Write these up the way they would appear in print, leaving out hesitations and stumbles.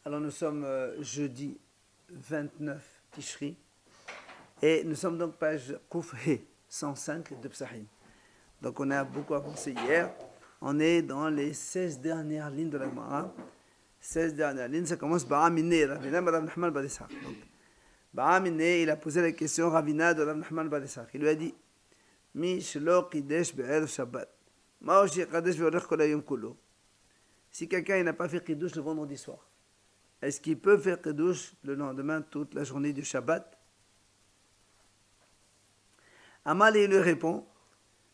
Alors nous sommes jeudi 29 Tishri et nous sommes donc page Kouf He 105 de Psahim. Donc on a beaucoup avancé hier. On est dans les 16 dernières lignes de la Gemara. 16 dernières lignes, ça commence Ba'amine, Ravina, Rav Nachman bar Yitzhak. Donc Ba'amine, il a posé la question Ravina de Rav Nachman bar Yitzhak. Il lui a dit Mi shelo qidesh be'erev Shabbat. Ma oshi qadesh ve'orech kol hayom kulo. Si quelqu'un n'a pas fait Kiddush le vendredi soir, est-ce qu'il peut faire Kiddush le lendemain, toute la journée du Shabbat? Amal, il lui répond,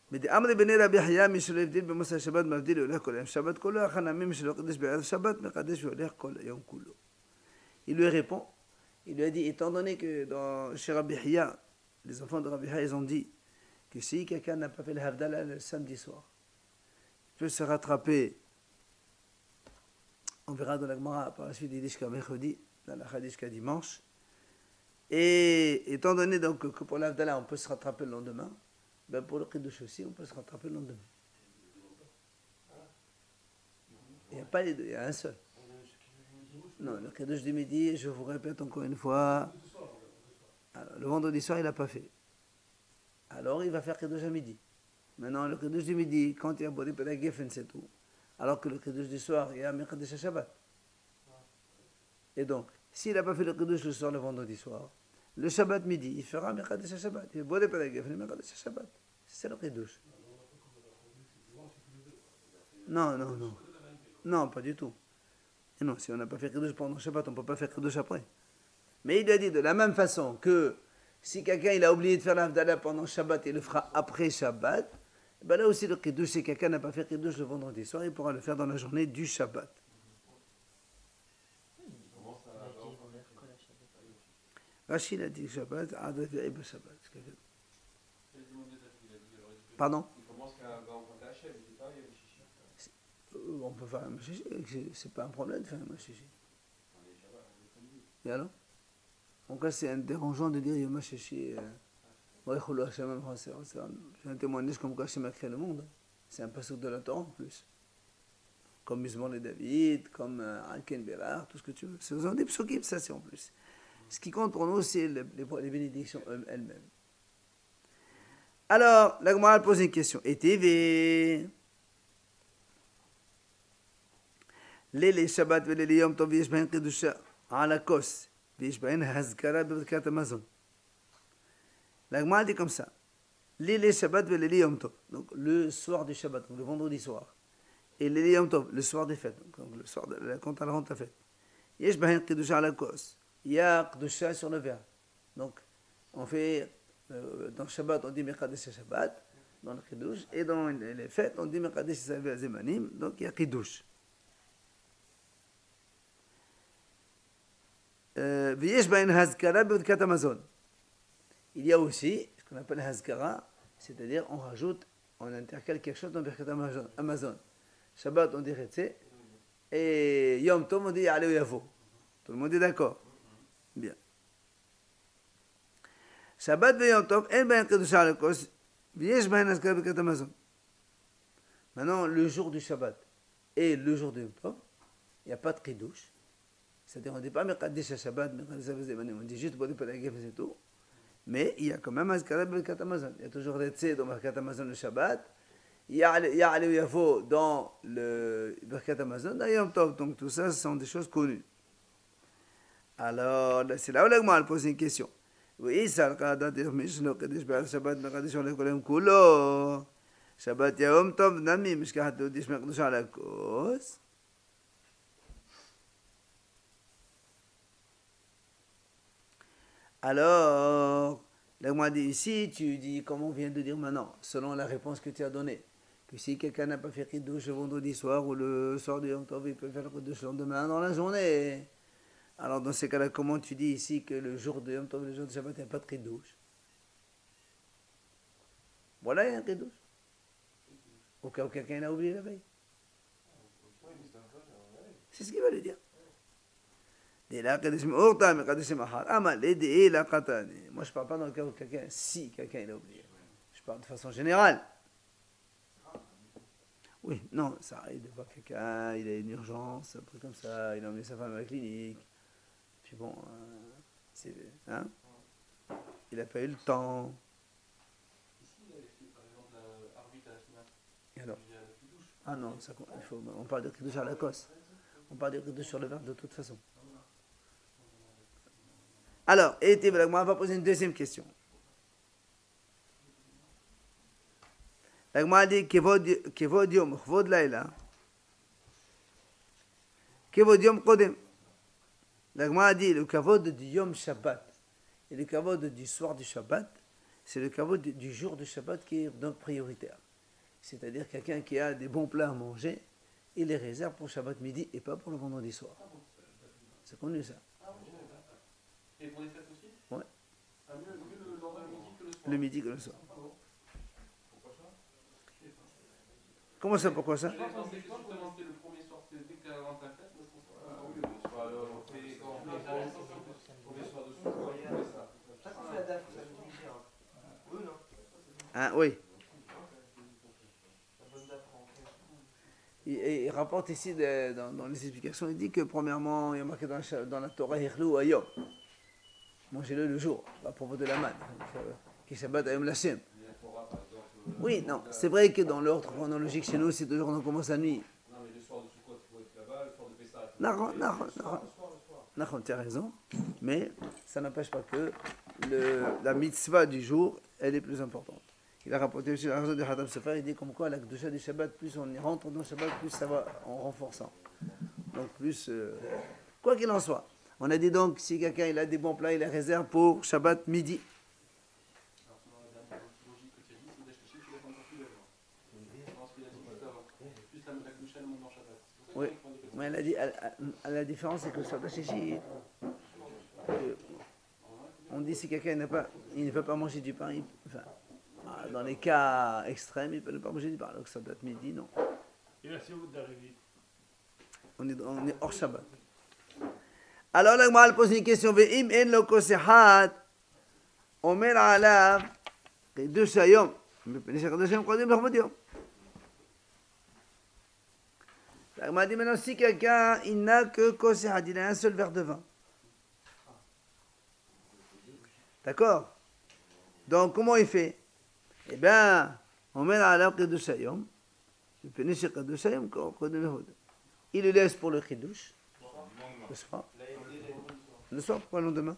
mais Amr ibn Rabbi Haya, Mishlo Evdil, B'Musa Shabbat, Mavdil, Olech Kol Yom Shabbat, Kolo, Achanami, Mishlo Kadesh, Be'er Shabbat, Mekadesh, Olech Kol Yom Kulo. Il lui répond, il lui a dit, étant donné que chez Rabbi Haya, les enfants de Rabbi Haya, ils ont dit que si quelqu'un n'a pas fait le Havdalah le samedi soir, il peut se rattraper. On verra dans la Gemara par la suite, il dit jusqu'à mercredi, dans la Hadith jusqu'à dimanche. Et étant donné donc que pour l'Avdallah, on peut se rattraper le lendemain, ben pour le Kiddush aussi, on peut se rattraper le lendemain. Il n'y a pas les deux, il y a un seul. Non, le Kiddush du midi, je vous répète encore une fois, alors, le vendredi soir, il n'a pas fait. Alors, il va faire Kiddush à midi. Maintenant, le Kiddush du midi, quand il y a Bori Pedagefen, c'est tout. Alors que le Kiddush du soir, il y a Mekadesh Shabbat. Et donc, s'il n'a pas fait le Kiddush le soir, le vendredi soir, le Shabbat midi, il fera Mekadesh Shabbat. Il va faire Mekadesh Shabbat. C'est le Kiddush. Non, non, non. Non, pas du tout. Et non, si on n'a pas fait Kiddush pendant Shabbat, on ne peut pas faire Kiddush après. Mais il lui a dit de la même façon que si quelqu'un il a oublié de faire l'Avdallah pendant Shabbat, il le fera après Shabbat. Ben là aussi, le Kiddush, si quelqu'un n'a pas fait Kiddush le vendredi soir, il pourra le faire dans la journée du Shabbat. Rachid a dit Shabbat, Adref Yaib Shabbat. Pardon? On peut faire un machichi, c'est pas un problème de faire un machichi. Et alors? En cas, c'est dérangeant de dire Yom Machichi. C'est un témoignage comme quoi Hachem a créé le monde. C'est un passage de la Torah en plus. Comme Mizmor les David, comme Alken Berar, tout ce que tu veux. C'est des psukim, ça c'est en plus. Ce qui compte pour nous, c'est les bénédictions elles-mêmes. Alors, la Gemara pose une question. Et TV les Shabbat et les Yom Tov, Yesh Bahen Kedusha, ala Kos, Yesh Bahen Hazkara B'Birkat Amazon. La Gemara dit comme ça. Les Shabbat et les Yom Tov, donc le soir du Shabbat, donc le vendredi soir, et les Yom Tov, le soir des fêtes, donc le soir quand on rentre la fête. Yesh Bahen Kedusha ala Kos. Il y a Kedusha sur le verre. Donc, on fait, dans Shabbat, on dit Mekadesh Shabbat, dans le Kiddush, et dans les fêtes, on dit Mekadesh Zemanim, donc il y a Kiddush. V'yesh bain Hazkara b'Birkat Amazon. Il y a aussi ce qu'on appelle Hazkara, c'est-à-dire on rajoute, on intercale quelque chose dans Birkat Amazon. Shabbat, on dit Retse, et Yom Tov, on dit Ya'aleh Yavo. Tout le monde est d'accord? Bien. Shabbat et Yom Tov, el bain Kedusha ala Kos, v'yesh bain Hazkara b'Birkat Amazon. Maintenant, le jour du Shabbat et le jour de Yom Tov, il n'y a pas de Kiddush. C'est-à-dire, on ne dit pas Mekadesh Shabbat, Mekadesh Zemanim, on dit juste Bodi Pelagef, c'est tout. Mais il y a quand même Hazkara Birkat Amazon. Il y a toujours Retse dans Birkat Amazon le Shabbat. Il y a Ya'aleh Yavo dans le Birkat Amazon, dans Yom Tov. Donc tout ça, ce sont des choses connues. Alors, c'est là où la Gemara pose une question. Oui, ça, Shabbat, Mekadesh Olech Kol Yom Kulo. Shabbat Yom Tov, Nami, Mishkahat Lodish Mekadesh ala Kos. Alors, là, moi, dit ici, tu dis, comme on vient de dire maintenant, selon la réponse que tu as donnée, que si quelqu'un n'a pas fait Kiddush le vendredi soir ou le soir du Yom Tov, il peut faire le Kiddush le lendemain dans la journée. Alors, dans ces cas-là, comment tu dis ici que le jour de Yom Tov, le jour de Shabbat, il n'y a pas de Kiddush? Voilà, il y a un Kiddush. Au cas où quelqu'un l'a oublié la veille. C'est ce qu'il va lui dire. Moi, je ne parle pas dans le cas où quelqu'un, si quelqu'un l'a oublié. Je parle de façon générale. Oui, non, ça arrive de voir quelqu'un, il a une urgence, un truc comme ça, il a emmené sa femme à la clinique. Puis bon, c'est, hein, il n'a pas eu le temps. Ici, il avait fait par exemple l'arbitre à la finale. Et alors? Il y a la douche. Ah non, on parle de kiddush à la cosse. On parle de kiddush sur le verre de toute façon. Alors, on va poser une deuxième question. La Gemara dit Kevod Yom, Chvod Laila, Kevod Yom Kodem. La Gemara dit le Kavod du Yom Shabbat et le Kavod du soir du Shabbat, c'est le Kavod du jour du Shabbat qui est donc prioritaire. C'est-à-dire quelqu'un qui a des bons plats à manger, il les réserve pour Shabbat midi et pas pour le vendredi soir. C'est connu ça. Et pour les fêtes aussi? Ouais. Ah, mieux le lendemain midi que le soir. Le midi que le soir. Pourquoi ça? Comment ça, pourquoi ça? Je pensais que justement c'était le premier soir, c'était dès que tu as avant ta fête, moi je pensais que oui, le soir, on fait quand on fait les premiers soirs de soir, on fait ça. Chaque fois, la date, ça me dit, oui, non? Ah, oui. La bonne date pour rentrer. Il rapporte ici dans les explications, il dit que premièrement, il y a marqué dans la Torah Hirlou Ayom. Mangez-le le jour, à propos de la manne. Qui Shabbat Ayom Lachem. Oui, non, c'est vrai que dans l'ordre chronologique chez nous, c'est toujours on commence la nuit. Non, mais le soir de Sukkot, il faut être là-bas, le soir de Pessah. Tu as raison, mais ça n'empêche pas que la mitzvah du jour, elle est plus importante. Il a rapporté aussi la raison de Khatam Sefer, il dit comme quoi la Kedusha du Shabbat, plus on y rentre dans le Shabbat, plus ça va en renforçant. Donc plus, quoi qu'il en soit. On a dit donc, si quelqu'un il a des bons plats, il les réserve pour Shabbat midi. Alors, selon la dernière logique que tu as dit, c'est d'acheter tu laisses encore plus d'avant. Je pense qu'il a dit juste avant. Plus la Kedusha, elle monte dans Shabbat. Oui, mais elle a dit, la différence c'est que sur le chichi, on dit si quelqu'un il ne peut pas manger du pain, dans les cas extrêmes, il ne peut ne pas manger du pain. Donc ça date midi, non. Et là, si vous arrivez. On est hors Shabbat. Alors la Gemara pose une question. Ve'im en lo kosehat, omer alav, חידוש היום, מפני שחידוש היום קודם לכבוד יום. La Gemara dit maintenant, si quelqu'un, il n'a que kosehat, il a un seul verre de vin. D'accord? Donc comment il fait? Eh bien, omer alav חידוש היום, מפני שחידוש היום קודם לכבוד יום. Il le laisse pour le חידוש. Le soir. Le soir, pourquoi le lendemain?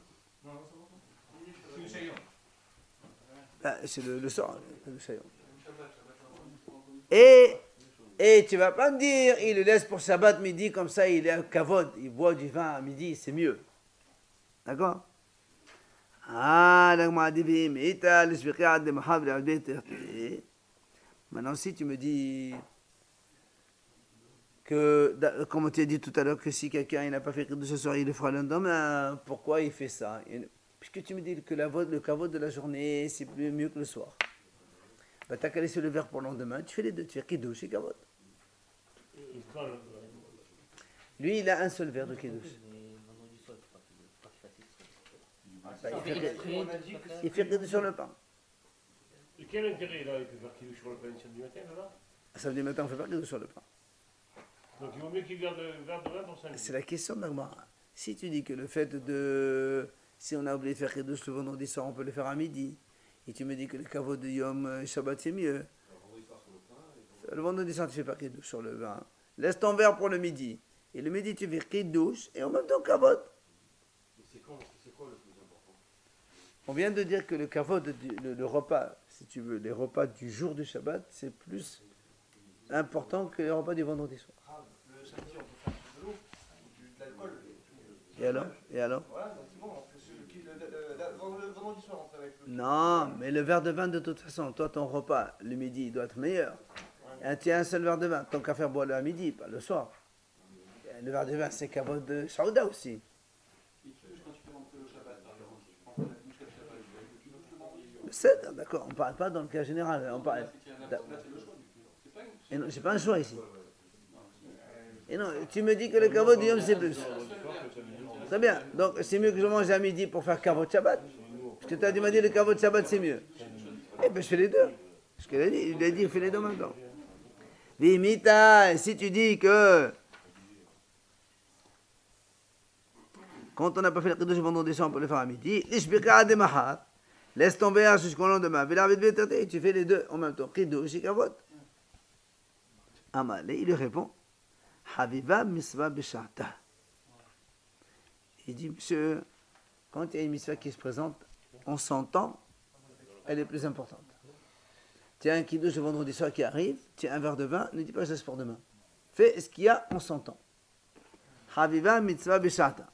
C'est le soir, le Shayon. Et tu vas pas me dire, il le laisse pour Shabbat midi, comme ça il est à kavod, il boit du vin à midi, c'est mieux. D'accord? Ah, maintenant, si tu me dis que, comme tu as dit tout à l'heure, que si quelqu'un n'a pas fait de ce soir, il le fera le lendemain, pourquoi il fait ça? Puisque tu me dis que le kavod de la journée, c'est mieux que le soir. Bah, tu as qu'à laisser le verre pour le lendemain, tu fais les deux, tu fais kiddush et kavod. Lui, il a un seul verre de kiddush. Bah, il fait kiddush sur le pain. Et quel intérêt là, il peut faire kiddush sur le pain samedi matin, là? Samedi matin, on ne fait pas kiddush sur le pain. Donc il vaut mieux qu'il garde le verre de vin pour samedi. C'est la question de l'Agmara. Si tu dis que le fait de... Si on a oublié de faire kiddush le vendredi soir, on peut le faire à midi. Et tu me dis que le kavod de Yom Shabbat, c'est mieux. Le vendredi soir, tu ne fais pas kiddush sur le vin. Laisse ton verre pour le midi. Et le midi, tu fais kiddush et en même temps kavod. C'est quoi le plus important? On vient de dire que le kavod, le repas, si tu veux, les repas du jour du Shabbat, c'est plus important que les repas du vendredi soir. Le samedi, on peut faire de l'eau, de l'alcool. Et alors Voilà, donc c'est bon. Le vendredi soir, on fait avec le. Non, mais le verre de vin, de toute façon, toi, ton repas, le midi, il doit être meilleur. Et tu as un seul verre de vin, tant qu'à faire boire le à midi, pas le soir. Et le verre de vin, c'est kavod de Shauda aussi. Et tu touches quand tu fais rentrer le Shabbat, par exemple. Tu prends pas la douche le Shabbat, tu touches le vendredi. C'est d'accord, on ne parle pas dans le cas général. On parle... Là, c'est le choix du coup. C'est pas une. Et non, c'est pas un choix ici. Et non, tu me dis que le kavod du Yom, c'est plus. Très bien, donc c'est mieux que je mange à midi pour faire kavod Shabbat. Parce que tu as dit, le kavod Shabbat, c'est mieux. Eh bien, je fais les deux. Ce qu'il a dit, il a dit, il fait les deux en même temps. Vimita, si tu dis que quand on n'a pas fait le Kiddush vendredi soir, on peut le faire à midi. L'ishbika de mahar. Laisse tomber jusqu'au lendemain. Tu fais les deux en même temps. Kiddush et kavod. Amalé, il lui répond Haviva misva bishata. Il dit, monsieur, quand il y a une mitzvah qui se présente, on s'entend, elle est plus importante. Tu as un kiddush le vendredi soir qui arrive, tu as un verre de vin, ne dis pas je laisse pour demain. Fais ce qu'il y a, on s'entend. Haviva mitzvah bishata.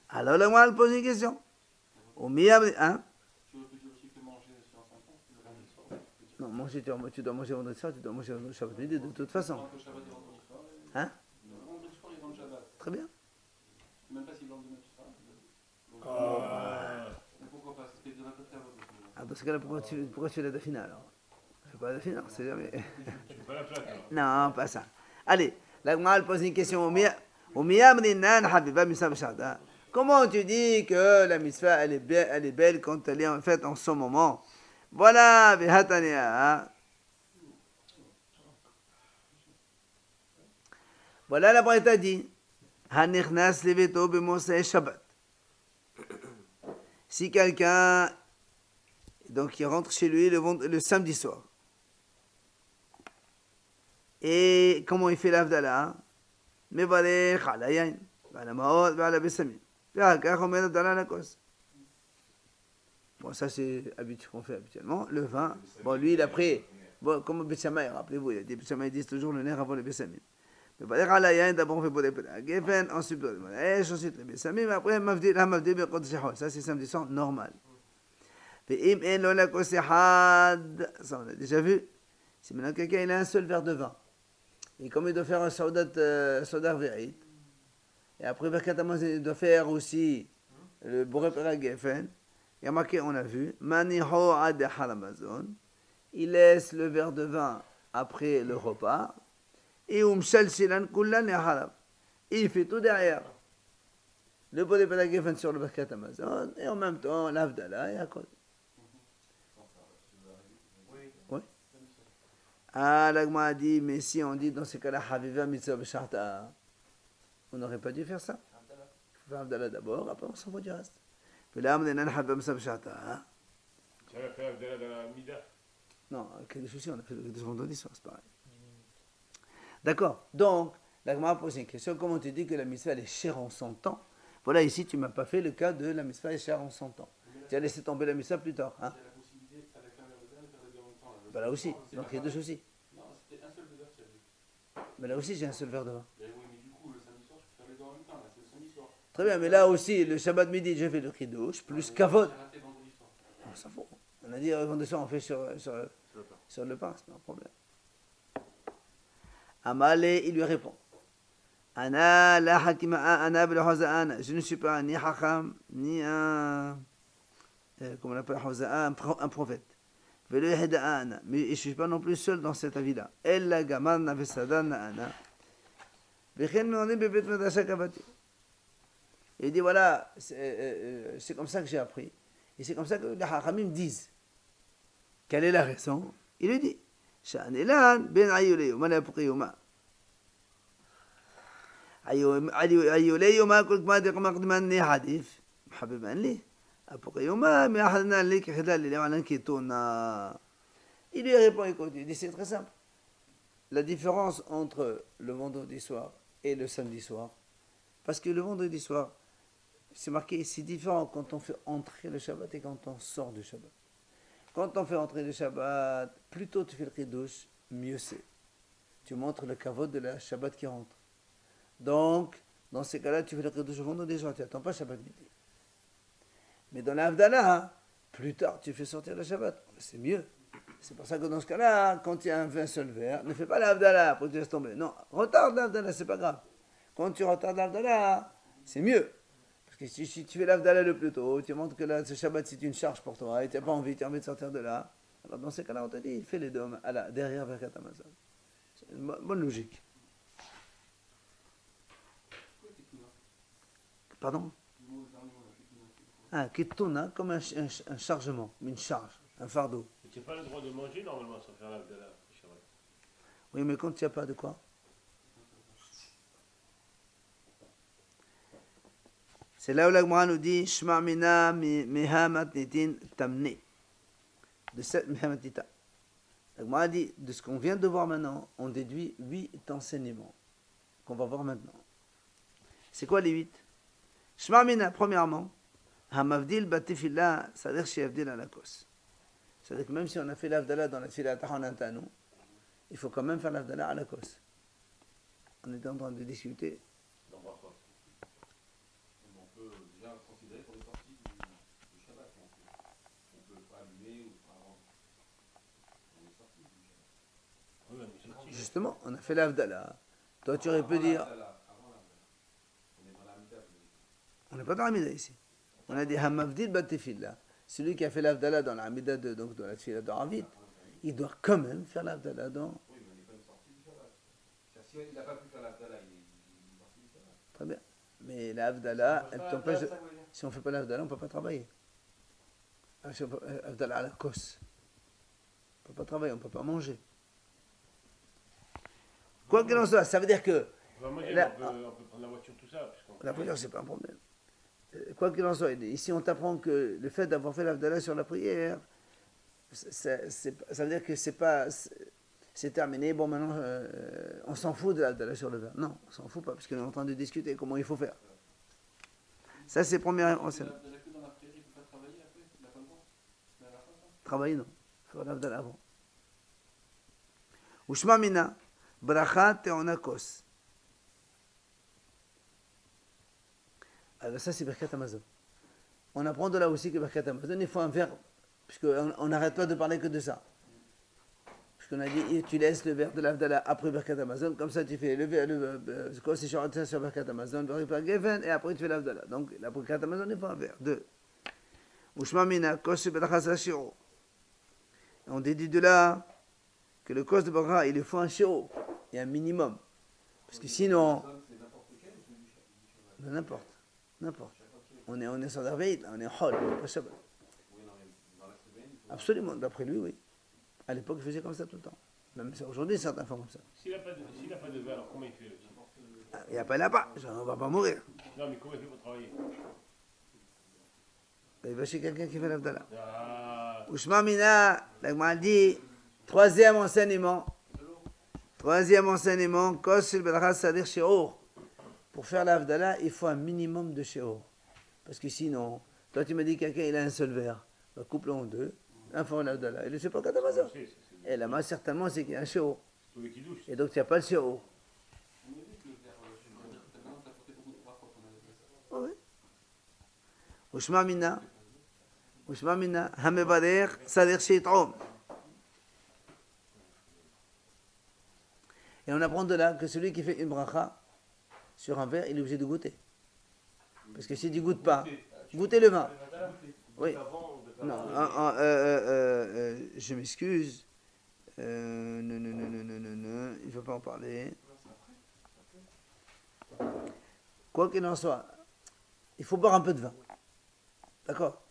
Alors le moi, elle pose une question. Au miyab, hein? Tu peux dire aussi que manger sur un enfant, le vendredi soir. Non, manger, tu dois manger vendredi soir, tu dois manger vendredi soir, de toute façon. Le Shabbat et vendredi soir. Hein? Le vendredi soir et le Shabbat. Très bien. Même pas si le lendemain tu seras. Donc pourquoi pas? C'est ce que je répéterai à votre opinion. Ah, dans ce cas-là, pourquoi tu fais la dafina alors? Je fais pas la dafina, c'est jamais. Tu fais pas la plaque alors. Non, pas ça. Allez, la Gemara pose une question au miyab ninan habiba misva b'shada. Comment tu dis que la mitzvah elle est belle quand elle est en fait en ce moment? Voilà, v'hatania. Voilà la Braïta dit. Hanichnas leveto b'mosei Shabbat. Si quelqu'un donc il rentre chez lui le samedi soir. Et comment il fait l'avdala? Mevarech ala yain, ala maot, ala besamim. Bon, ça c'est ce qu'on fait habituellement. Le vin, bon, lui il a pris, bon, comme Bessamay, rappelez-vous, il y a des Bessamay disent toujours le nerf avant le Bessamim. Mais pas dire à la yain, d'abord on fait pour les pédales. Geffen, ensuite le Bessamim, après Mavdi, la Mavdi, ça c'est samedi soir, normal. Et im en la kosehad, ça on a déjà vu. Si maintenant quelqu'un il a un seul verre de vin, et comme il doit faire un soda verit, et après Birkat Hamazon, il doit faire aussi le Boré Pera Geffen. Il y a marqué, on a vu, Maniho ad halamazon. Il laisse le verre de vin après le repas. Et Umshal Shilan Kullan et Halab. Il fait tout derrière. Le Boré Pera Geffen sur le Birkat Hamazon. Et en même temps, l'Avdala et à côté. Oui. Ah, l'Agma a dit, mais si on dit dans ces cas-là, Haviva Mitzvah B'Sharta. On n'aurait pas dû faire ça. Il faut faire Abdallah d'abord, après on s'en va du reste. Puis là, on est dans le Habam Sabshata. Tu vas faire de la Mida. Non, quel souci, on a fait le vendredi soir, c'est pareil. D'accord. Donc, la Gemara pose une question. Comment tu dis que la mitzvah elle est chère en 100 ans? Voilà, ici, tu ne m'as pas fait le cas de la mitzvah est chère en 100 ans. Tu as laissé tomber la mitzvah plus tard. Hein? Il y a la possibilité avec un verre de vin de faire les deux en même temps. Bah, là aussi. Donc, il y a deux soucis. Non, c'était un seul verre qu'il y avait. Mais là aussi, j'ai un seul verre de vin. Mais oui, mais du coup, le samedi soir, je peux faire les deux en même temps. Là, c'est le samedi soir. Très bien, mais là aussi, le Shabbat midi, j'ai fait le kiddush, plus kavod. J'ai raté vendredi soir. On s'en fout. On a dit, vendredi soir, on fait sur le pain, c'est pas un problème. Amalé, il lui répond. Ana la hakima ana bil huzaan. Je ne suis pas ni hakam, ni comment on appelle huzaan, un prophète. Mais je ne suis pas non plus seul dans cet avis-là. Ella gamarna vesadan ana. Il dit voilà, c'est comme ça que j'ai appris. Et c'est comme ça que les Hachamim disent. Quelle est la raison? Il lui dit Sha'anilan ben ayuleyuma la puqiyuma. Ayuleyuma kul kma diqma qdman li hadif. Habiban li. Apuqiyuma mi ahadna li ki khidal li walan kituna. Il lui répond écoute, il dit c'est très simple. La différence entre le vendredi soir et le samedi soir, parce que le vendredi soir, c'est marqué, c'est différent quand on fait entrer le Shabbat et quand on sort du Shabbat. Quand on fait entrer le Shabbat, plus tôt tu fais le Kiddush, mieux c'est. Tu montres le kavod de la Shabbat qui rentre. Donc, dans ces cas-là, tu fais le Kiddush le vendredi soir, tu n'attends pas Shabbat midi. Mais dans l'Avdallah, plus tard, tu fais sortir le Shabbat. C'est mieux. C'est pour ça que dans ce cas-là, quand il y a un seul verre, ne fais pas l'Avdallah, après tu laisses tomber. Non, retarde l'Avdallah, c'est pas grave. Quand tu retardes l'Avdallah, c'est mieux. Parce que si tu fais l'Avdallah le plus tôt, tu montres que là, ce Shabbat c'est une charge pour toi et tu n'as pas envie, tu as envie de sortir de là. Alors dans ces cas-là, on te dit, fais les deux derrière Birkat Hamazon. C'est une bonne logique. Pardon? Ah, Kituna, comme un chargement, une charge, un fardeau. Tu n'as pas le droit de manger normalement sans faire l'Avdallah. Oui, mais quand il n'y a pas de quoi? C'est là où la Gemara nous dit Shma mina meha matnitin tamne. De cette meha matnita. La Gemara dit de ce qu'on vient de voir maintenant, on déduit 8 enseignements qu'on va voir maintenant. C'est quoi les 8? Shma mina, premièrement, hamavdil batifillah, c'est-à-dire shiavdil alakos. C'est-à-dire que même si on a fait l'avdala dans la fila tahanantanu, il faut quand même faire l'avdala alakos. On est en train de discuter. On peut déjà considérer qu'on est sorti du Shabbat. On peut pas allumer ou pas avant. On est sorti du Shabbat. Oui, on est sorti. Justement, on a fait l'avdala. Toi, tu aurais pu dire. Avant l'Avdala. On est dans la Mida. On n'est pas dans la Hamida ici. On a dit Hamavdil Batifillah. Celui qui a fait l'Avdala dans la Hamida, donc dans la Tfila de Ravid, il doit quand même faire l'Avdala dans. Oui, mais on est quand même sorti du Shabbat. Si il n'a pas pu faire l'Avdala, il est sorti du Shabbat. Très bien. Mais l'Avdala, elle t'empêche. Si on ne fait pas l'Avdala, on ne peut pas travailler. Avdala à la cause. On ne peut pas travailler, on ne peut pas manger. Quoi qu'il en soit, ça veut dire que. On va manger, Là- on peut prendre la voiture, tout ça. La prière, c'est pas un problème. Quoi qu'il en soit, ici on t'apprend que le fait d'avoir fait l'Avdala sur la prière, ça veut dire que c'est terminé. Bon, maintenant, on s'en fout de l'Avdala sur le vin. Non, on s'en fout pas, parce qu'on est en train de discuter comment il faut faire. Ça, c'est le premier enseignement. Il n'a que dans la prière, il ne peut pas travailler après. Il n'a pas le droit. Mais à la fin, ça. Travailler, non. Il faut l'Avdala avant. Ushma mina, bracha teonakos. Alors ça, c'est Birkat Amazon. On apprend de là aussi que Birkat Amazon, il faut un verbe, puisqu'on n'arrête pas de parler que de ça. Puisqu'on a dit, tu laisses le verbe de l'Avdala après Birkat Amazon, comme ça tu fais le verbe, c'est sur Birkat Amazon, et après tu fais l'Avdala. Donc, la Birkat Amazon, il faut un verbe. 2. Ushma mina, kos bedracha sashiro. On déduit de là que le kos de bracha, il faut un shiro. Il y a un minimum. Parce que sinon, C'est n'importe lequel ou celui du Shabbat? n'importe. N'importe. On est sur la veille, on est hol, pas Shabbat. Oui, non, mais dans la semaine, il faut. Absolument, d'après lui, oui. À l'époque, il faisait comme ça tout le temps. Même aujourd'hui, certains font comme ça. S'il n'a pas de verre, alors comment il fait aussi? Ah, il n'y a pas là-bas, on va pas mourir. Non, mais comment il fait pour travailler? Il va chez quelqu'un qui fait l'Avdala. Ah, Ushma mina, la Gemara dit, troisième enseignement. Troisième enseignement, kos il bedracha sadir sheor. Pour faire l'Avdala, il faut un minimum de sheor. Parce que sinon, toi tu me dis que quelqu'un il a un seul verre, bah, coupe-le en deux, un fois l'Avdala. Il ne sait pas quand Amazon. Et là-bas, certainement, c'est qu'il y a un sheor. c'est tous les qui douchent. Et donc, tu n'as pas le sheor. On me dit que le verre, je veux dire, maintenant, tu as porté beaucoup de bras quand on avait fait ça. Oui. Ushma mina, hamevader sadir sheitrom. Et on apprend de là que celui qui fait une bracha sur un verre, il est obligé de goûter. Parce que si tu ne goûtes pas, goûtez le vin. Oui. Non, je m'excuse. Non, il ne faut pas en parler. Quoi qu'il en soit, il faut boire un peu de vin. D'accord?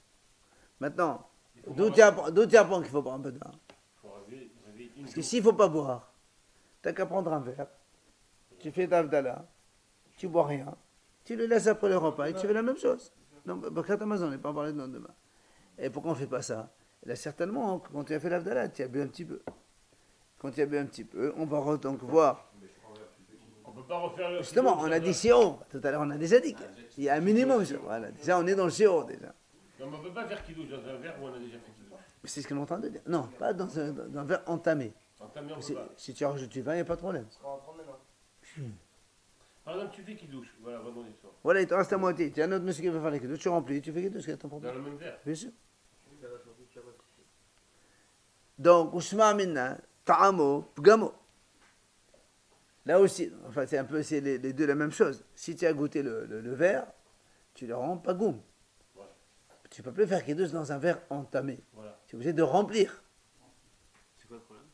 Maintenant, d'où tu apprends qu'il faut boire un peu de vin? Faut rêver une Parce que s'il ne faut pas boire, tu n'as qu'à prendre un verre, tu fais d'Avdala, tu bois rien, tu le laisses après le repas et tu fais la même chose. Donc, Birkat Amazon, on n'est pas parlé de lendemain. Et pourquoi on ne fait pas ça? Là, certainement, quand tu as fait l'Avdala, tu as bu un petit peu. Quand tu as bu un petit peu, on va donc voir. On peut pas refaire le. Justement, on a dit Shior. Tout à l'heure, on a déjà dit qu'il y a un minimum. Voilà, déjà, on est dans le Shior, déjà. Non, mais on peut pas faire qui douche dans un verre où on a déjà fait qui douche. Mais c'est ce qu'on est en train de dire. Non, pas dans un verre entamé. Entamé, on peut pas. Si tu rajoutes du vin, il n'y a pas de problème. On va en prendre maintenant. Par exemple, tu fais qui douche. Voilà, vendredi soir. Voilà, il te reste à moitié. Tu as un autre monsieur qui veut faire les douches, tu remplis, tu fais les douches, il y a ton Dans problème. le même verre. Bien sûr. Donc, Ushma minna, ta'amo, pgamo. Là aussi, enfin, c'est un peu c'est les deux la même chose. Si tu as goûté le verre, tu le rends pas goum. Voilà. Tu ne peux plus faire kiddush dans un verre entamé. Voilà. Tu es obligé de remplir. C'est quoi le problème?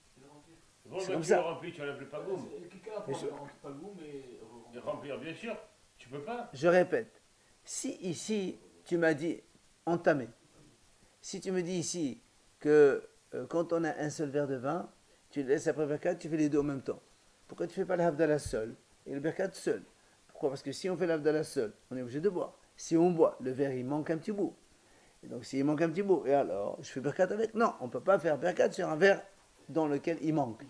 Bon, C'est ben, comme tu ça. le remplis, tu enlèves le pagoum. Quelqu'un apprend à remplir pas le goût, mais. Et remplir, bien sûr. Tu peux pas. Je répète, si ici tu m'as dit entamé, si tu me dis ici que quand on a un seul verre de vin, tu le laisses après Birkat, tu fais les deux en même temps. Pourquoi tu ne fais pas l'Havdalah seul et le Birkat seul? Pourquoi? Parce que si on fait l'Havdalah seul, on est obligé de boire. Si on boit, le verre il manque un petit bout. Et donc s'il manque un petit bout, et alors je fais Birkat avec? Non, on ne peut pas faire Birkat sur un verre dans lequel il manque.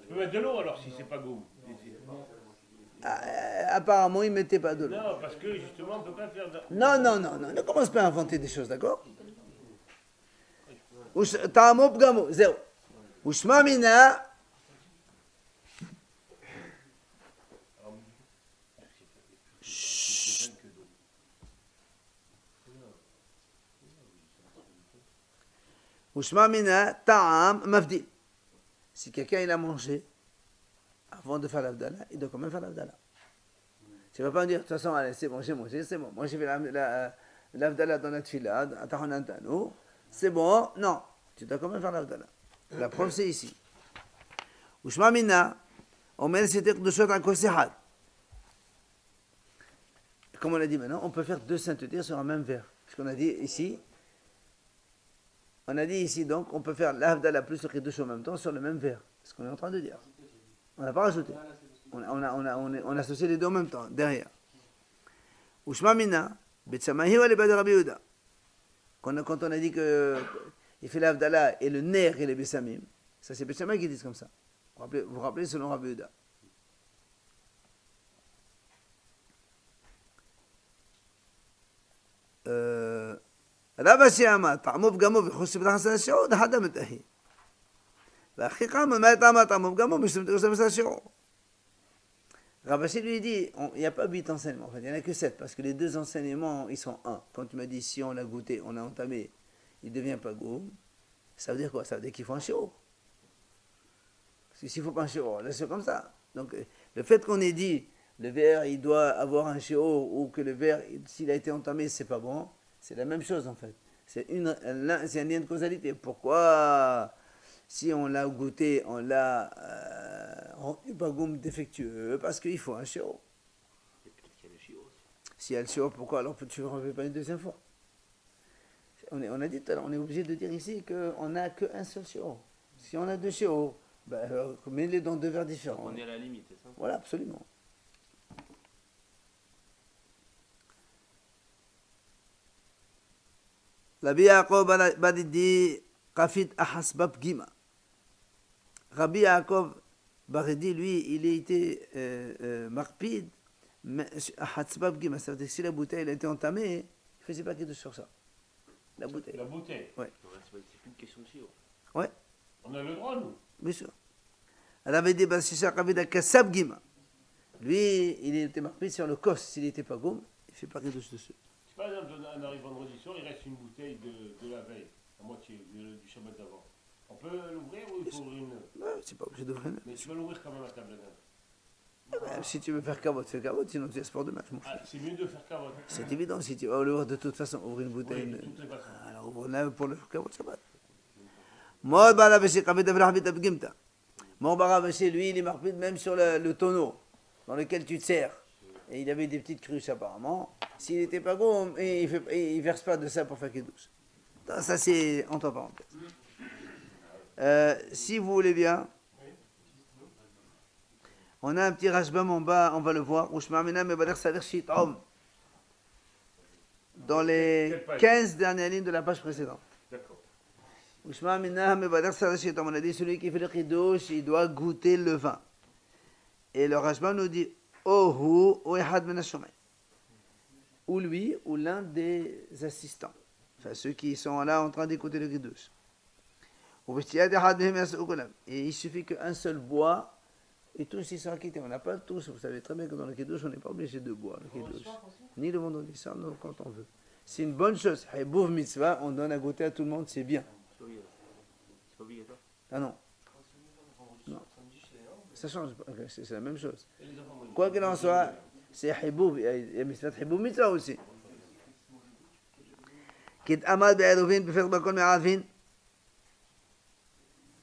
Tu peux mettre de l'eau alors si c'est pas goût. Apparemment, il ne mettait pas de l'eau. Non, parce que justement, on ne peut pas faire de... Non, ne commence pas à inventer des choses, d'accord? Ta'amo b'gamo, zéro. Ushma mina. Ushma mina ta'am mafdil. Si quelqu'un il a mangé avant de faire l'Avdallah, il doit quand même faire l'Avdallah. Tu ne vas pas me dire, de toute façon, allez, c'est bon, j'ai mangé, c'est bon. Moi, j'ai fait l'Avdallah dans la tfila, à Tahanantano, c'est bon. Non, tu dois quand même faire l'Avdallah. La preuve, c'est ici. Ushma mina, omer c'était de choses en kosehad. Comme on l'a dit maintenant, on peut faire deux saintetés sur un même verre. Puisqu'on a dit ici, donc, on peut faire l'Avdallah plus le Kiddush en même temps sur le même verre. C'est ce qu'on est en train de dire. On n'a pas rajouté. On associe les deux en même temps, derrière. Ushma mina, Betsamahi wa l'Ibad Rabbi Yehuda. Quand on a dit qu'il fait l'Avdallah et le Ner et les Bessamim, ça c'est Betsamahi qui disent comme ça. Vous vous rappelez selon Rabbi Yehuda. רבא שאמר, טעמו פגמו וחוש בדחס השיעור, דחת המתאהי. והכי כמה, מה טעמה טעמו פגמו, משתמש בדחס השיעור. Rabashi lui dit, il n'y a pas 8 enseignements, en fait, il n'y en a que 7, parce que les deux enseignements, ils sont 1. Quand tu m'as dit, si on l'a goûté, on l'a entamé, il ne devient pas goût, ça veut dire quoi? Ça veut dire qu'il faut un shiur. Parce que s'il ne faut pas un shiur, là c'est comme ça. Donc le fait qu'on ait dit, le verre, il doit avoir un shiur, ou que le verre, s'il a été entamé, c'est pas bon, c'est la même chose en fait. C'est un lien de causalité. Pourquoi, si on l'a goûté, on l'a rendu pas goût défectueux? Parce qu'il faut un shiur. S'il y a le shiur, pourquoi alors tu ne refais pas une deuxième fois? On a dit tout à l'heure, on est obligé de dire ici qu'on n'a qu'un seul shiur. Si on a deux shiur, mets-les dans deux verres différents. On est à la limite, c'est ça? Voilà, absolument. Rabbi Yaakov Baridi Kafit Ahasbab Gima. Rabbi Yaakov Baridi, lui, il a été marpide, Ahasbab Gima. Ça veut dire que si la bouteille elle a été entamée, il ne faisait pas qu'il sur ça. La bouteille. La bouteille. Ouais. C'est plus une question de chiot. Ouais. On a le droit, nous. Bien sûr. Elle avait dit Bashisha Kavida Kassab Gima. Lui, il était marpide sur le kos. S'il n'était pas goum, il ne fait pas qu'il dessus. Si par exemple, on arrive vendredi soir, il reste une bouteille de la veille, la moitié du Shabbat d'avant. On peut l'ouvrir ou il faut ouvrir une neuve? Ouais, c'est pas obligé d'ouvrir. Mais tu vas l'ouvrir quand même à table neuve. Si tu veux faire cavote, fais cavote, sinon tu es sport de match. Ah, c'est mieux de faire cavote. C'est évident, si tu vas l'ouvrir de toute façon, ouvrir une bouteille. Oui, de toutes les façons. Alors ouvre neuve pour le cavote Shabbat. Moi, Barabashi, Kavida Vrahbita Bgimta. Mon Barabashi, lui, il est marpide même sur le tonneau dans lequel tu te sers. Et il avait des petites cruches apparemment. S'il n'était pas goum, il ne verse pas de ça pour faire qu'il douce. Ça, c'est entre parenthèses. Si vous voulez bien, on a un petit rashbam en bas, on va le voir. Dans les 15 dernières lignes de la page précédente. D'accord. On a dit celui qui fait le kiddush, il doit goûter le vin. Et le rashbam nous dit ou lui ou l'un des assistants, enfin ceux qui sont là en train d'écouter le kiddush. Et il suffit qu'un seul boit et tous ils sont acquittés. On n'a pas tous, vous savez très bien que dans le kiddush on n'est pas obligé de boire le kiddush, ni le vendredi soir, non, quand on veut. C'est une bonne chose. Haybouf mitzvah, on donne à goûter à tout le monde, c'est bien. C'est pas obligatoire. Ah non. Non. Ça change pas, c'est la même chose. Quoi qu'il en soit, c'est Hiboub, il y a mitzvah Hiboub mitzvah aussi. Kit Amad Be'eruvin, Befet Bakol Me'arvin.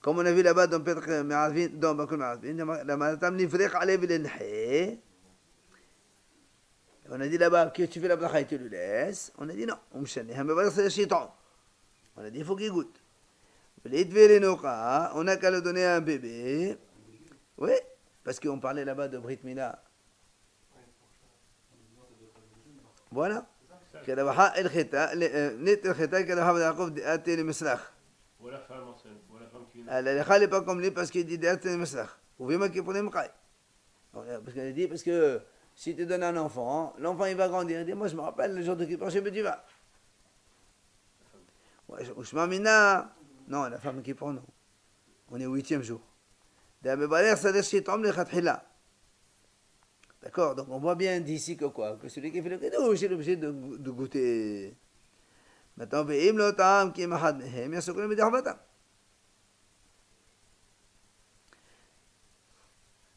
Comme on a vu là-bas dans Petr Me'arvin, dans Bakol Me'arvin, la Malatam Nifrek Alev L'Enhe. On a dit là-bas que tu fais la bracha et tu le laisses. On a dit non, on a dit il faut qu'il goûte. On n'a qu'à le donner à un bébé. Oui, parce qu'on parlait là-bas de Brit Mila. Voilà. Ou la femme enceinte, ou la femme qui est Elle n'est pas comme lui parce qu'il dit parce qu'elle dit parce que si tu donnes un enfant, l'enfant il va grandir. Il dit moi je me rappelle le jour de Kippour chez Bediva. Non, la femme Kippour non. On est au 8e jour. D'accord, donc on voit bien d'ici que quoi, que celui qui fait le kiddush il est obligé de goûter. Maintenant,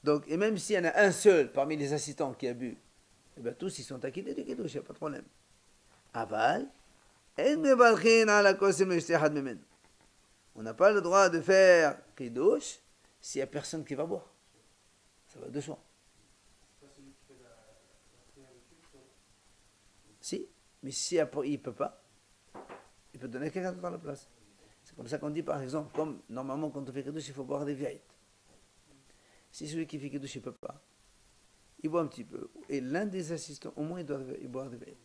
donc, et même s'il y en a un seul parmi les assistants qui a bu, eh bien tous ils sont acquittés du kiddush, il n'y a pas de problème. Aval, on n'a pas le droit de faire kiddush s'il n'y a personne qui va boire. Ça va de soi. Si, mais si il ne peut pas, il peut donner quelqu'un d'autre à la place. C'est comme ça qu'on dit par exemple, comme normalement quand on fait kiddush, il faut boire des vieilles. Si celui qui fait kiddush ne peut pas, il boit un petit peu. Et l'un des assistants, au moins, il doit boire des vieilles.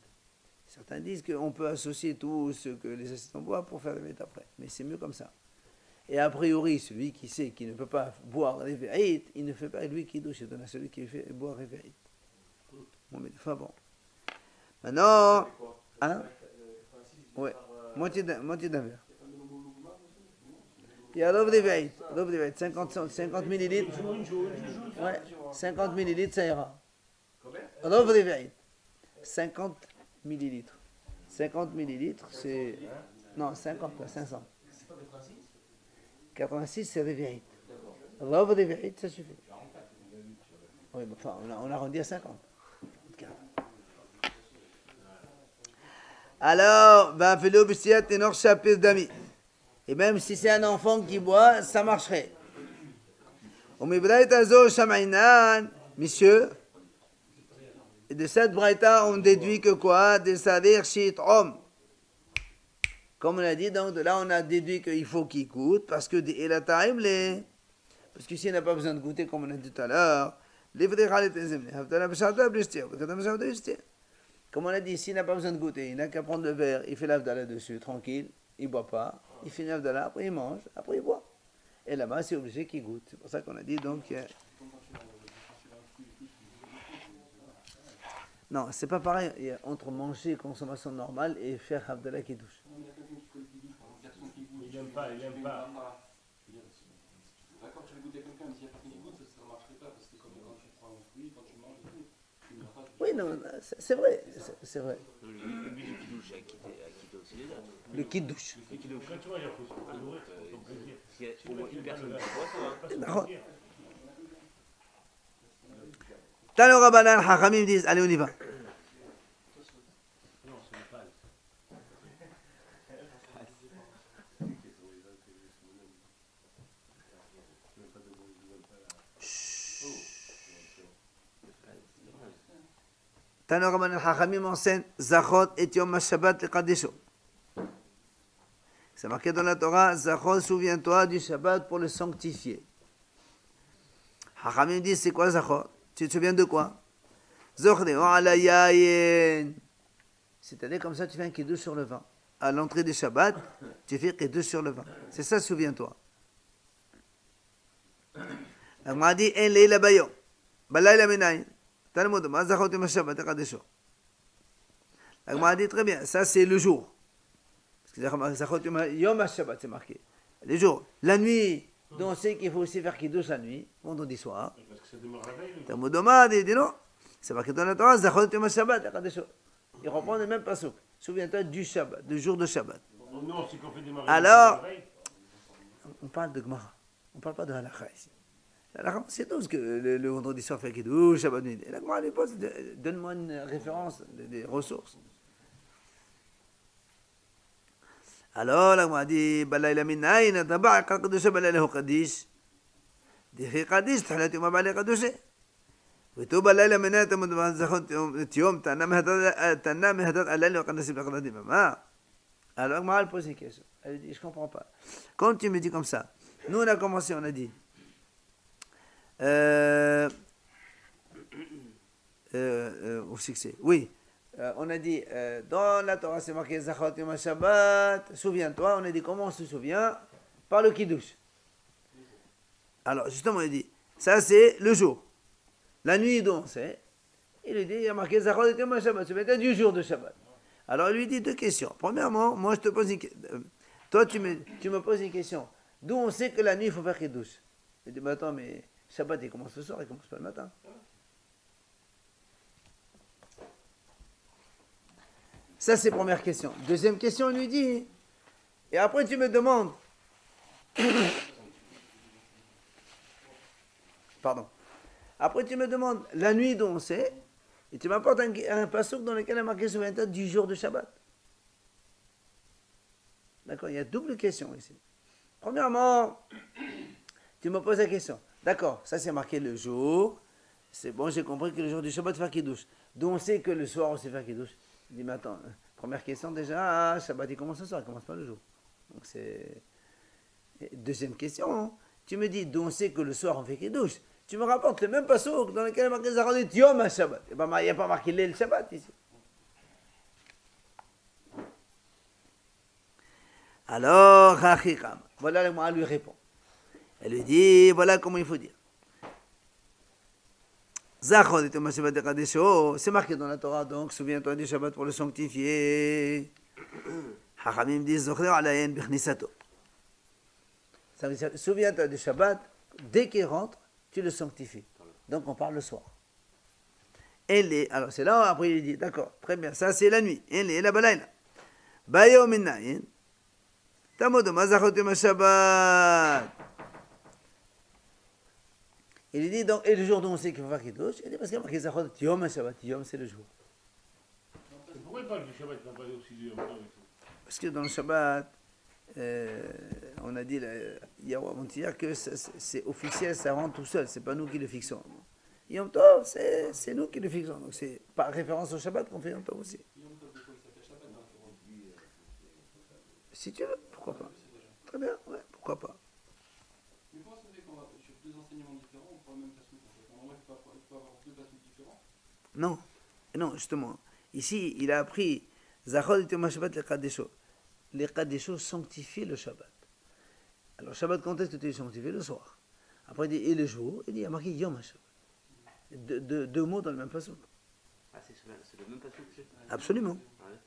Certains disent qu'on peut associer tout ce que les assistants boivent pour faire des vieilles après. Mais c'est mieux comme ça. Et a priori, celui qui sait qu'il ne peut pas boire des vieilles, il ne fait pas lui kiddush, il donne à celui qui fait boire des vieilles. Bon, mais enfin bon. Maintenant, hein? Ouais, moitié d'un verre. Il y a l'offre des veilles, 50 millilitres. Ouais, 50 millilitres, ça ira. L'offre des veilles, 50 millilitres. 50 millilitres, c'est... Non, 50, pas 500. 86, c'est des veilles. L'offre des veilles, ça suffit. Oui, mais enfin, on arrondit à 50. Alors, et même si c'est un enfant qui boit, ça marcherait. Messieurs, et de cette braïta, on déduit que quoi? Des sadir shit om. Comme on a dit, donc de là, on a déduit qu'il faut qu'il goûte, parce que parce que s'il n'a pas besoin de goûter, comme on a dit tout à l'heure, comme on a dit, s'il n'a pas besoin de goûter, il n'a qu'à prendre le verre, il fait l'avdala dessus, tranquille, il ne boit pas, il finit l'avdala, après il mange, après il boit. Et là-bas, c'est obligé qu'il goûte. C'est pour ça qu'on a dit donc... Non, c'est pas pareil. Il y a entre manger, consommation normale et faire l'avdala qui douche. Il n'aime pas. D'accord, tu veux goûter quelqu'un, mais s'il n'y a personne qui goûte, ça ne marcherait pas, parce que comme quand tu prends un fruit, quand tu manges et tout, tu ne pas. Oui, non, c'est vrai, c'est vrai. Le but du kiddush, à quitter aussi les autres. Le kiddush. Quand tu vois, il faut se nourrir pour ton plaisir. S'il y a au moins une personne qui boit, ça va. D'accord. Tano Rabbanan, Hachamim disent, allez, on y va. Non, ce n'est pas. Tano Rabbanan, Hachamim enseigne, Zachot et Yom HaShabbat le Kadesho. C'est marqué dans la Torah, Zachot, souviens-toi du Shabbat pour le sanctifier. Hachamim dit, c'est quoi Zachot? Tu te souviens de quoi? C'est-à-dire comme ça, tu fais un kiddush sur le vin. À l'entrée du Shabbat, tu fais kiddush sur le vin. C'est ça, souviens-toi. Elle m'a dit, en leila bayo, balayla minayin, talmud, ma zachot yom Shabbat ekadesho. Elle m'a dit, très bien, ça c'est le jour. Parce que zachot yom Shabbat, c'est marqué. Le jour. La nuit, donc on sait qu'il faut aussi faire kiddush la nuit, vendredi soir. Parce que ça demeure la veille. Talmud Omar, il dit non. C'est marqué dans la Torah, Zachot Yom Shabbat, ekadesho. Il reprend le même pasuk. Souviens-toi du Shabbat, du jour de Shabbat. Non, c'est qu'on fait démarrer. Alors, on parle de Gemara. On ne parle pas de halakha ici. Halakha, c'est tout ce que le vendredi soir fait kiddush, Shabbat nuit. Et la Gemara lui pose, donne-moi une référence, des ressources. Alors, la Gemara dit, Balayla minayin, taba'a kadusha balaylahu kadish. Dichi kadish, tahlat yom balayla kadusha. وتوب الليلة من تمد زخون يوم تنام هذا الليل وقد نسيب لقد ما Alors, Maral pose une question. Elle dit, je ne comprends pas. Quand tu me dis comme ça, nous on a commencé, on a dit, au succès, oui. On a dit, dans la Torah, c'est marqué Zachot Yom Shabbat. Souviens-toi, on a dit comment on se souvient? Par le Kiddush. Alors, justement, il dit, ça c'est le jour. La nuit, donc, c'est. Il lui dit, il y a marqué Zachot Yom Shabbat. C'est du jour de Shabbat. Alors, il lui dit deux questions. Premièrement, moi, je te pose une question. Toi, tu me poses une question. D'où on sait que la nuit, il faut faire Kiddush? Il dit, mais attends, mais Shabbat, il commence le soir, il commence pas le matin. Ça, c'est la première question. Deuxième question, il lui dit, et après tu me demandes, pardon, après tu me demandes la nuit dont on sait, et tu m'apportes un passouk dans lequel il est marqué souviens-toi du jour de Shabbat. D'accord, il y a double question ici. Premièrement, tu me poses la question. D'accord, ça c'est marqué le jour, c'est bon, j'ai compris que le jour du Shabbat, faire Kiddush. D'où on sait que le soir, on sait faire Kiddush. Il dit, mais attends, première question déjà, Shabbat, il commence le soir, il ne commence pas le jour. Donc c'est... Deuxième question, tu me dis, d'où on sait que le soir, on fait Kiddush. Tu me rapportes le même passouk dans lequel il y a marqué Zacharit Yom HaShabbat. Il n'y a pas marqué le Shabbat ici. Alors, Achikam, voilà le Moal lui répond. Elle lui dit, voilà comment il faut dire. Zachot Yom HaShabbat Kadesho, c'est marqué dans la Torah, donc souviens-toi du Shabbat pour le sanctifier. Hachamim disent, Zochrer alayen bichnisato. Souviens-toi du Shabbat, dès qu'il rentre, tu le sanctifies. Donc on parle le soir. Alors c'est là, après il dit, d'accord, très bien, ça c'est la nuit. Elle la balayla. Bayo minnayin. Tamodom azachot yom Shabbat. Il dit donc, et le jour dont on sait qu'il faut faire Kiddush, il dit parce qu'il y a marqué Zachot Yom Shabbat. Yom c'est le jour. Pourquoi il parle du Shabbat, il n'a pas aussi du Yom? Parce que dans le Shabbat, on a dit hier ou avant-hier que c'est officiel, ça rentre tout seul, c'est pas nous qui le fixons. Yom Tov, c'est nous qui le fixons. Donc c'est par référence au Shabbat qu'on fait Yom Tov aussi. Si tu veux, pourquoi pas. Très bien, ouais, pourquoi pas. Mais comment ça fait qu'on va sur deux enseignements différents ou pour le même passouk en fait? À un moment, il peut avoir deux passouks différents? Non, justement. Ici, il a appris Zachot Yom Shabbat le Kadesho. Les Kadesho sanctifient le Shabbat. Alors, Shabbat, quand est-ce que tu es sanctifié? Le soir. Après, il dit, et le jour, il dit, il y a marqué Yom HaShabbat. Deux mots dans le même passouk. Ah, c'est le même passouk? Absolument. Ouais.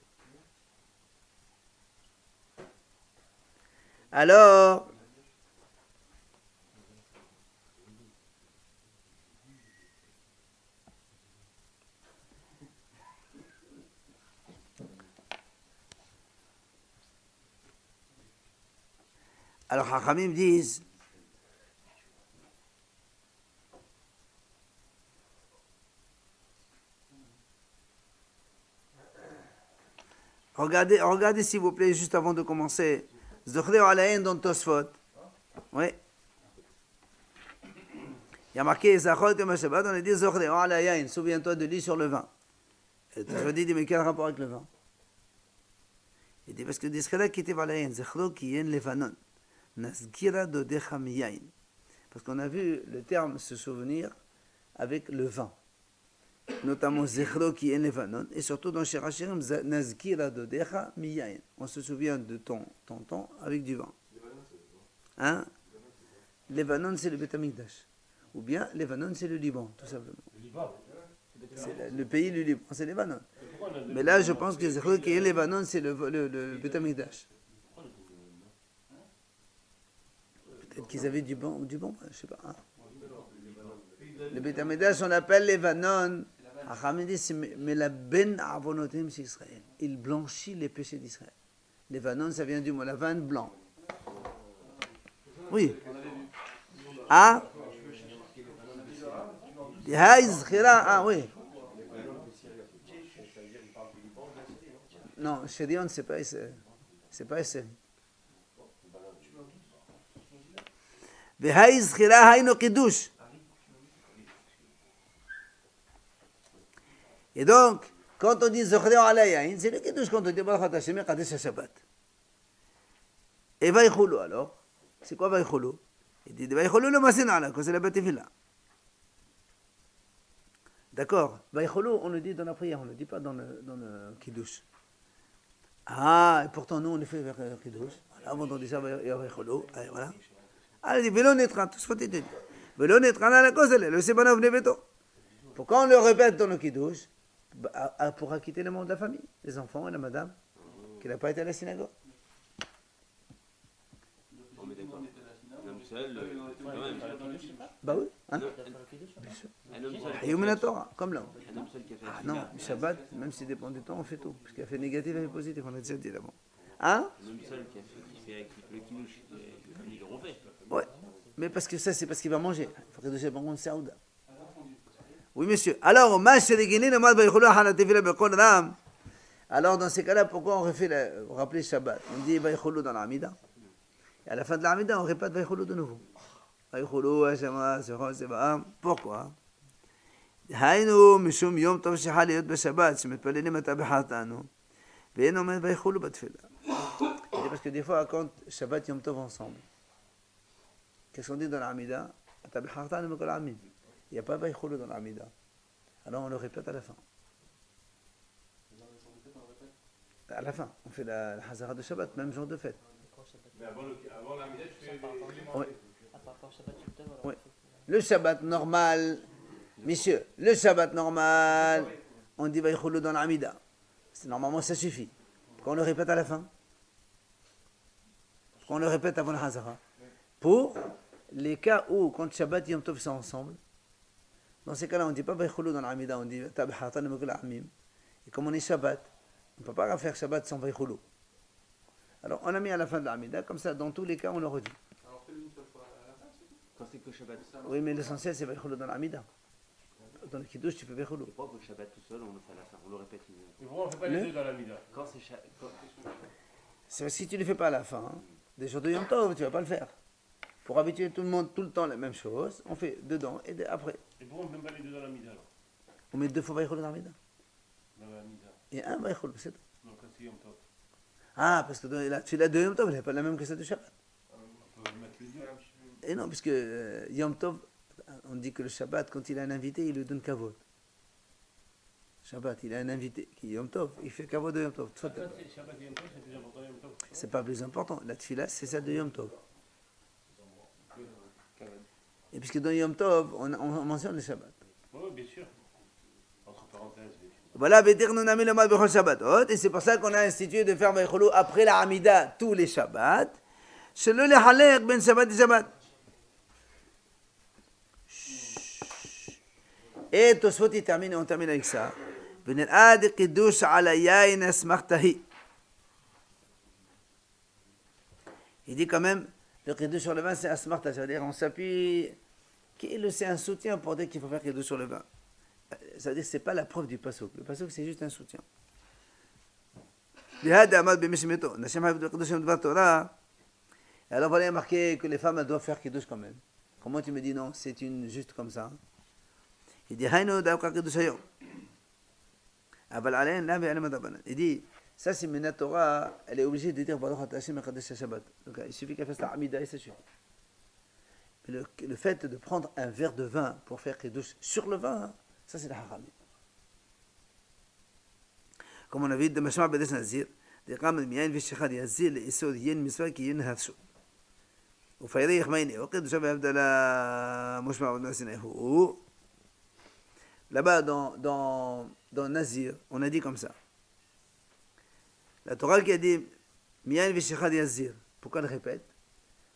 Alors, Hachamim disent, regardez s'il vous plaît, juste avant de commencer, Zochrer alayen dans Tosfot. Oui. Il y a marqué Zachot Yom HaShabbat, on a dit Zochrer alayen, souviens-toi de lui sur le vin. Et Tosfot dit, mais quel rapport avec le vin? Il dit, parce que Dischala qui était alayen, Zechro qui yen levanon. Nazgira dodecha miyain. Parce qu'on a vu le terme se souvenir avec le vin. Notamment Zechro qui est Levanon, et surtout dans Shirachirim, Nazgira dodecha miyain. On se souvient de ton temps avec du vin. Hein? Levanon, c'est le Beth Amikdash. Ou bien Levanon, c'est le Liban, tout simplement. Le Liban? C'est le pays du Liban, c'est Levanon. Mais là, je pense que Zechro qui est Levanon, c'est le Beth Amikdash. Peut-être qu'ils avaient du bon, je ne sais pas. Hein. Le Beth Amikdash, on l'appelle Levanon. Hachamim dit, mais la ben avonotim c'est Israël. Il blanchit les péchés d'Israël. Levanon, ça vient du mot lavan blanc. Oui. Ah? Ah oui. Non, Sherion, c'est pas Israël. והי זכירה היינו קידוש. Et donc, quand on dit Zochrer alayin, c'est le Kiddush quand on dit Baruch Hashem Kadesh Shabbat. Et vaïcholo alors, c'est quoi vaïcholo? Il dit vaïcholo le masinala, quand c'est la batéfila. D'accord, vaïcholo, on le dit dans la prière, on ne le dit pas dans le kiddush. Ah, et pourtant nous on le fait vers le kiddush. Voilà, avant on dit ça, vaïcholo, voilà. Ah, il dit vélo netran, tout ce que tu dis. Vélo netran à la cause, le sébanov neveto. Pourquoi on le répète dans le kiddush? Pour acquitter les membres de la famille, les enfants et la madame, qui n'a pas été à la synagogue. On est d'accord. Un homme seul, quand même. Bah oui, hein? Bien sûr. Un homme seul. Et Yom Torah, comme là. Un homme seul qui a fait la Ah non, le Shabbat, même s'il dépend du temps, on fait tout. Parce qu'il y a fait négatif et positif, on a déjà dit là-bas. Hein? Un homme seul qui fait le kinouche, ils l'auront fait. Ouais, mais parce que ça, c'est parce qu'il va manger. Il faut que le Shabbat on saouda. Oui, monsieur. Alors, alors, dans ces cas-là, pourquoi on refait vous rappelez Shabbat? On dit Vaïcholo dans l'Amida. Et à la fin de l'Amida, on répète Vaïcholo de nouveau. Vaïcholo, Hashama, Seba. Pourquoi? היינו משום יום טוב שחל להיות בשבת, שמתפללים את הבחרתנו, ואין עומד ויחולו בתפילה. Parce que des fois, quand Shabbat Yom Tov ensemble, qu'est-ce qu'on dit dans l'Amida? את הבחרתנו בכל העמים. Il n'y a pas ויחולו dans l'Amida. Alors on le répète à la fin. À la fin, on fait la Hazara de Shabbat, même jour de fête. Mais avant l'Amida, tu fais Oui. Oui. Le Shabbat normal, messieurs, le Shabbat normal, on dit Vaïchoulou dans l'Amida. Normalement, ça suffit. Pourquoi on le répète à la fin? Pourquoi on le répète avant la Hazara? Pour les cas où, quand Shabbat et Yom Tov sont ensemble, dans ces cas-là, on ne dit pas Vaïchoulou dans l'Amida, on dit Tabhatan Mekul Amim. Et comme on est Shabbat, on ne peut pas faire Shabbat sans Vaïchoulou. Alors, on a mis à la fin de l'Amida, comme ça, dans tous les cas, on le redit. Alors fais-le une seule fois à la fin, c'est tout. Quand c'est que Shabbat. Oui, mais l'essentiel, c'est Vaïchoulou dans l'Amida. Dans le Kiddush, tu fais Vaïchoulou. Pourquoi que Shabbat tout seul, on le fait à la fin, on le répète. Mais pourquoi on ne fait pas les deux dans l'Amida? Quand c'est C'est parce que si tu ne le fais pas à la fin, hein, des jours de Yom Tov, tu ne vas pas le faire. Pour habituer tout le monde tout le temps la même chose, on fait dedans et après. Et pourquoi on ne met pas les deux dans l'Amida alors? On met 2 fois Vaïchoulou dans l'Amida. Dans l'Amida. Et un Vaïchoulou, c'est tout. Non, quand c'est Yom Tov. Ah, parce que la tefila de Yom Tov, elle n'est pas la même que celle de Shabbat. On peut mettre les deux. Et non, puisque Yom Tov, on dit que le Shabbat, quand il a un invité, il lui donne kavod. Shabbat, il a un invité qui est Yom Tov, il fait kavod de Yom Tov. Quand c'est Shabbat et Yom Tov, c'est plus important Yom Tov. C'est pas plus important. La tefila, c'est celle de Yom Tov. Et puisque dans Yom Tov, on mentionne le Shabbat. Oui, bien sûr. Entre parenthèses, bien sûr. Voilà, le Shabbat. Et c'est pour ça qu'on a institué de faire Vaïchoulou après la Hamida tous les Shabbats. Selon les halek ben Shabbat et Shabbat. Et Tosfot il termine, et on termine avec ça. Ben ad kiddush ala yain asmartahi. Il dit quand même, le kiddush sur le vin c'est asmarta, c'est-à-dire on s'appuie, c'est un soutien pour dire qu'il faut faire kiddush sur le vin. Ça veut dire que ce n'est pas la preuve du pasuk. Le pasuk, c'est juste un soutien. Alors voilà, il y a marqué que les femmes elles doivent faire kiddush quand même. Comment tu me dis non, c'est une juste comme ça? Il dit, il dit, ça c'est Mena Torah, elle est obligée de dire Baruch Hashem Mekadesh Shabbat. Donc il suffit qu'elle fasse la Hamida et ça suffit. Mais le fait de prendre un verre de vin pour faire kiddush sur le vin, ça c'est la haramim. Comme on a vu de Mashma Bedes Nazir, des Qam al-Miyain Vishachad Yazir, les Isod Yen Miswa qui Yen Hafshu. Ou Fayri Ykhmaini, ou Qid Shabbat Abdallah Mashma Bedes Nazir. Là-bas dans Nazir, on a dit comme ça. La Torah qui a dit Miyain Vishachad Yazir, pourquoi elle répète?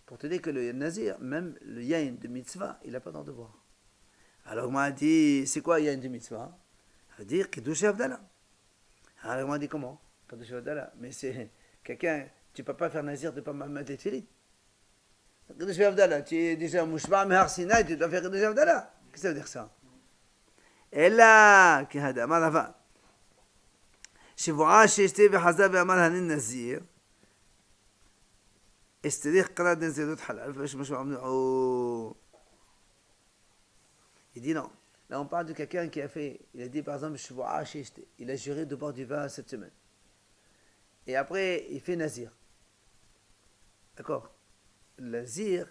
Pour te dire que le Nazir, même le Yain de mitzvah, il n'a pas le droit de boire. Alors on m'a dit, c'est quoi Yain de mitzvah? Ça veut dire Kiddush Avdallah. Alors on m'a dit comment? Kiddush Avdallah. Mais c'est quelqu'un, tu ne peux pas faire Nazir, tu ne peux pas mettre les tefilines. Kiddush Avdallah, tu es déjà Mouchba Mehar Sinai, tu dois faire Kiddush Avdallah. Qu'est-ce que ça veut dire ça? Et là, qui a dit, Amarafa. שבועה שהשתה וחזה ואמר הני נזיר, استريح قرار دين زيدوت حلال فاش مش معمول. Il dit non. Là, on parle de quelqu'un qui a fait, il a dit par exemple, il a juré de boire du vin cette semaine. Et après, il fait nazir. D'accord? L'azir,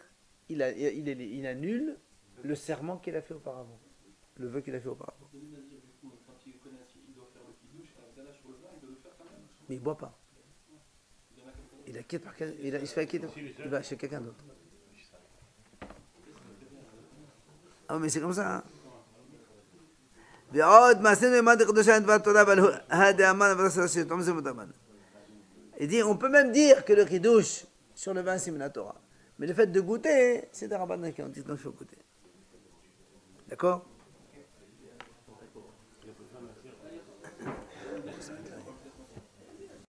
il annule le serment qu'il a fait auparavant, le vœu qu'il a fait auparavant. Le nazir, du coup, quand il connaît, il doit faire le kidouche, Abdallah sur le vin, il doit le faire quand même. Mais il ne boit pas. Il y en a quelqu'un d'autre. Il acquitte par il se fait acquitter. Il va chez quelqu'un d'autre. Ah, mais c'est comme ça. Hein? Il dit, on peut même dire que le kidouche sur le vin, c'est Minatora. Mais le fait de goûter, c'est des rabbins qui ont dit, donc il faut goûter. D'accord?